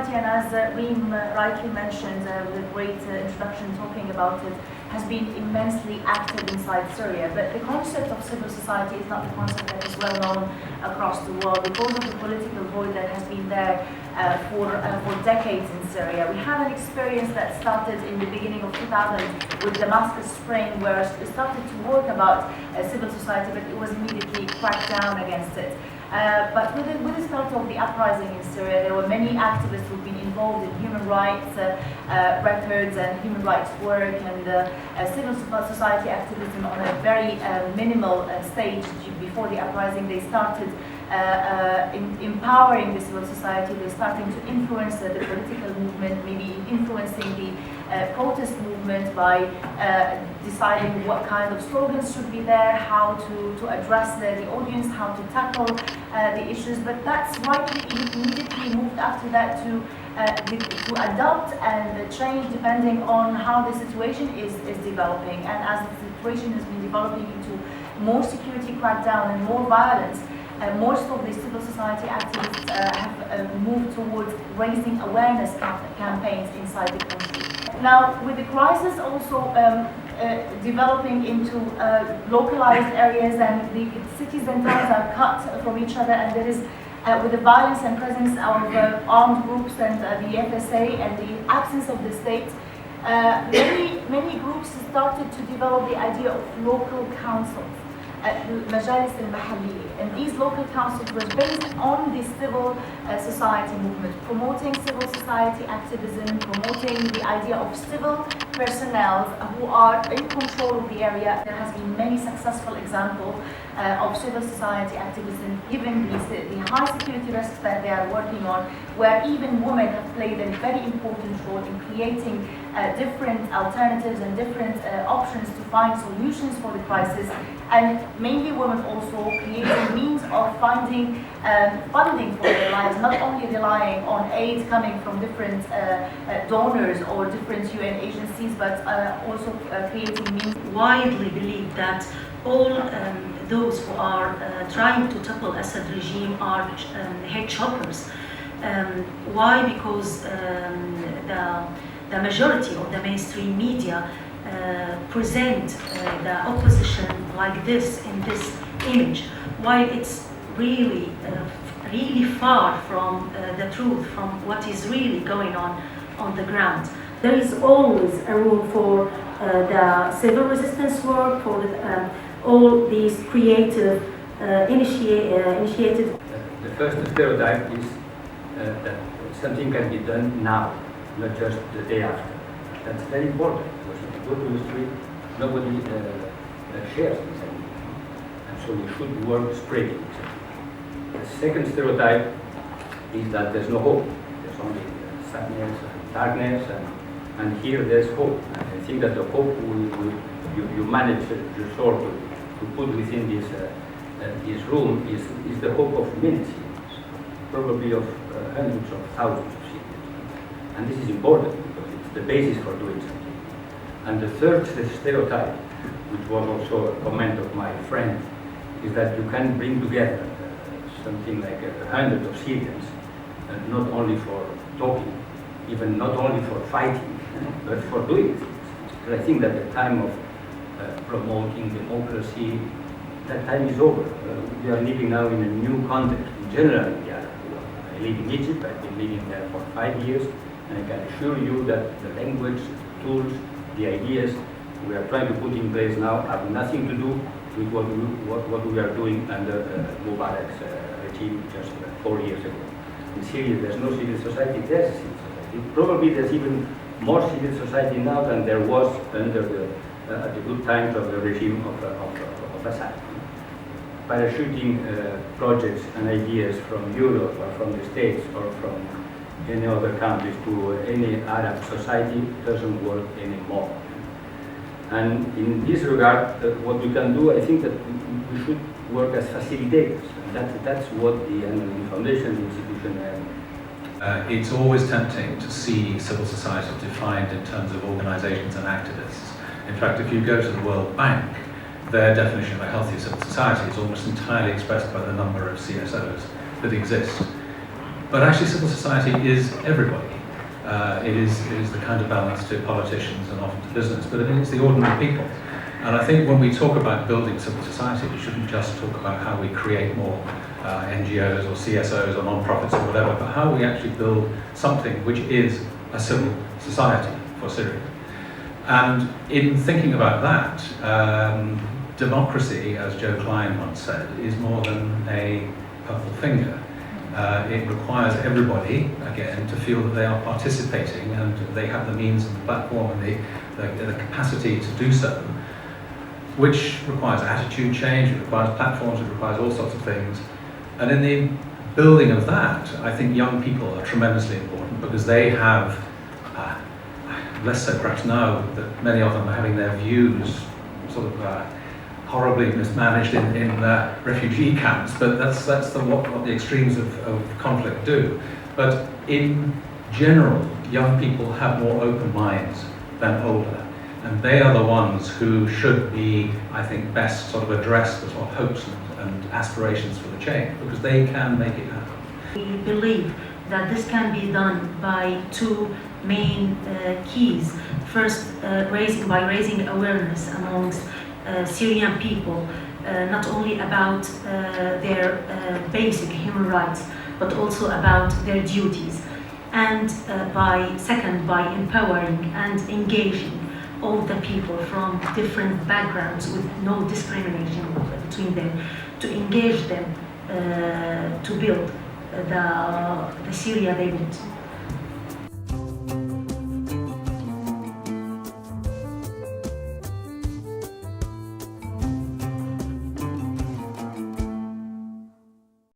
society, and as Reem rightly mentioned with a great introduction talking about it, has been immensely active inside Syria. But the concept of civil society is not the concept that is well known across the world because of the political void that has been there for decades in Syria. We had an experience that started in the beginning of 2000 with Damascus Spring, where we started to work about civil society, but it was immediately cracked down against it. But with the start of the uprising in Syria, there were many activists who've been involved in human rights records and human rights work and civil society activism on a very minimal stage before the uprising. They started empowering the civil society. They're starting to influence the political movement, maybe influencing the protest movement by deciding what kind of slogans should be there, how to address the audience, how to tackle the issues. But that's right, we immediately moved after that to adapt and change depending on how the situation is developing. And as the situation has been developing into more security crackdown and more violence, most of the civil society activists have moved towards raising awareness campaigns inside the country. Now, with the crisis also developing into localized areas, and the cities and towns are cut from each other, and there is, with the violence and presence of armed groups and the FSA and the absence of the state, many groups started to develop the idea of local councils. المجالس المحلية, and these local councils were based on the civil society movement, promoting civil society activism, promoting the idea of civil personnel who are in control of the area. There has been many successful examples of civil society activism given the high security risks that they are working on, where even women have played a very important role in creating different alternatives and different options to find solutions for the crisis, and mainly women also creating means of finding funding for their lives, not only relying on aid coming from different donors or different UN agencies, but also creating means. Widely believed that all those who are trying to topple Assad regime are head choppers. Why? Because the majority of the mainstream media present the opposition like this, in this image, while it's really far from the truth, from what is really going on the ground. There is always a room for the civil resistance work, for all these creative initiative. The first stereotype is that something can be done now, not just the day after. That's very important, because if you go to the street, nobody shares this idea. And so we should work spreading. The second stereotype is that there's no hope. There's only sadness and darkness, and here there's hope. And I think that the hope you manage Jusoor to put within this room is the hope of many Syrians, probably of hundreds of thousands of Syrians. And this is important because it's the basis for doing something. And the third stereotype, which was also a comment of my friend, is that you can bring together something like 100 of Syrians, not only for talking, even not only for fighting, but for doing things. But I think that the time of promoting democracy, that time is over. We are living now in a new context, in general in the Arab world. I live in Egypt, I've been living there for 5 years, and I can assure you that the language, the tools, the ideas we are trying to put in place now have nothing to do with what we are doing under Mubarak's regime just 4 years ago. In Syria, there's no civil society, there's a civil society. Probably there's even more civil society now than there was under the good times of the regime of Assad. Parachuting projects and ideas from Europe or from the States or from any other countries to any Arab society doesn't work anymore. And in this regard, what we can do, I think that we should work as facilitators. And that's what the Al-Assil Foundation institution has. It's always tempting to see civil society defined in terms of organizations and activists. In fact, if you go to the World Bank, their definition of a healthy civil society is almost entirely expressed by the number of CSOs that exist. But actually civil society is everybody. It is the counterbalance to politicians and often to business, but it's the ordinary people. And I think when we talk about building civil society, we shouldn't just talk about how we create more NGOs or CSOs or non-profits or whatever, but how we actually build something which is a civil society for Syria. And in thinking about that, democracy, as Joe Klein once said, is more than a purple finger. It requires everybody, again, to feel that they are participating and they have the means and the platform and the capacity to do so, which requires attitude change, it requires platforms, it requires all sorts of things. And in the building of that, I think young people are tremendously important because they have, less so perhaps now, that many of them are having their views sort of horribly mismanaged in refugee camps, but that's what the extremes of conflict do. But in general, young people have more open minds than older. And they are the ones who should be, I think, best sort of address the sort of hopes and aspirations for the change, because they can make it happen. We believe that this can be done by two main keys. First, by raising awareness amongst Syrian people, not only about their basic human rights, but also about their duties. And by empowering and engaging all the people from different backgrounds with no discrimination between them, to engage them to build the Syria they want.